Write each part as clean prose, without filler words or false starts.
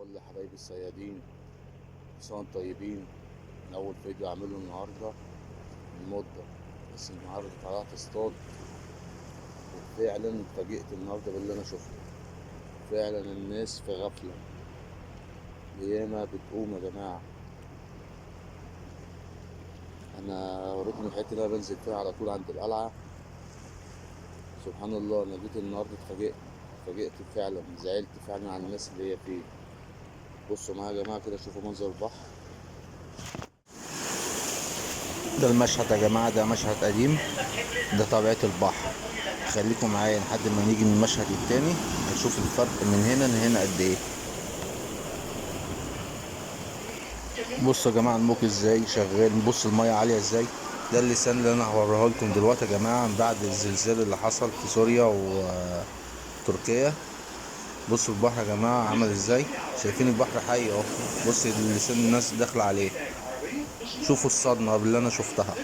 كل حبايبي الصيادين، كل سنة وانتم طيبين. من أول فيديو أعمله النهاردة من مدة، بس النهاردة طلعت اصطاد وفعلا اتفاجئت النهاردة باللي أنا شفته. فعلا الناس في غفلة، ياما بتقوم يا جماعة. أنا وريتني الحتة اللي أنا بنزل فيها على طول عند القلعة. سبحان الله، أنا جيت النهاردة اتفاجئت فعلا، زعلت فعلا على الناس اللي هي فيه. بصوا معايا يا جماعة كده، شوفوا منظر البحر. ده المشهد يا جماعة، ده مشهد قديم، ده طبيعة البحر. خليكم معايا لحد ما نيجي من المشهد التاني هنشوف الفرق من هنا لهنا قد ايه. بصوا يا جماعة الموج ازاي شغال، بص المية عالية ازاي. ده اللسان اللي انا هوريه لكم دلوقتي يا جماعة من بعد الزلزال اللي حصل في سوريا وتركيا. بصوا البحر يا جماعة عمل ازاي، شايفين البحر حي اهو. بص اللسان الناس داخلة عليه، شوفوا الصدمة اللي انا شفتها.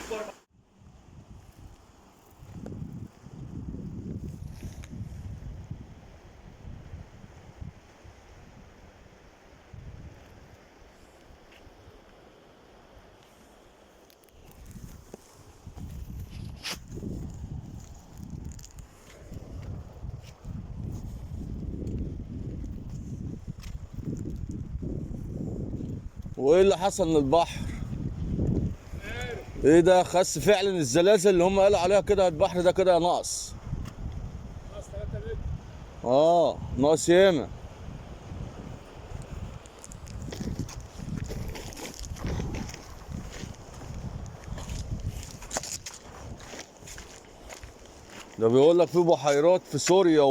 وايه اللي حصل للبحر؟ ايه ده، خس فعلا الزلازل اللي هم قالوا عليها كده، البحر ده كده ناقص. ناقص 3 متر. ناقص ياما. ده بيقول لك في بحيرات في سوريا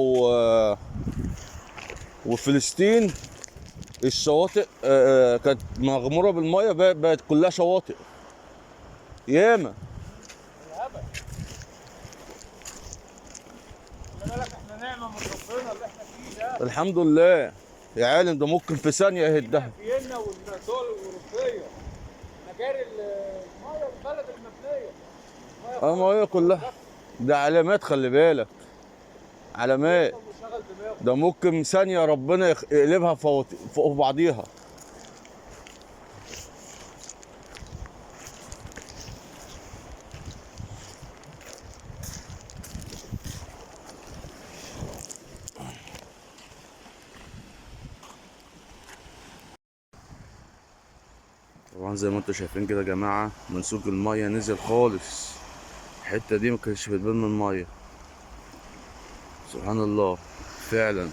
وفلسطين، الشواطئ كانت مغموره بالميه، بقت كلها شواطئ ياما. الهبل. خلي بالك احنا نعمه من ربنا اللي احنا فيه ده. الحمد لله يا عالم، ده ممكن في ثانيه يهدها. فيينا والدول الاوروبيه، مجاري الميه، البلد المبنيه الميه ما هي كلها، ده علامات، خلي بالك، علامات. وشغل دماغه. ده ممكن ثانيه ربنا يقلبها فوق بعضيها. طبعا زي ما انتم شايفين كده يا جماعه، منسوج الميه نزل خالص. الحته دي ما كانتش بتبان من الميه. سبحان الله فعلا.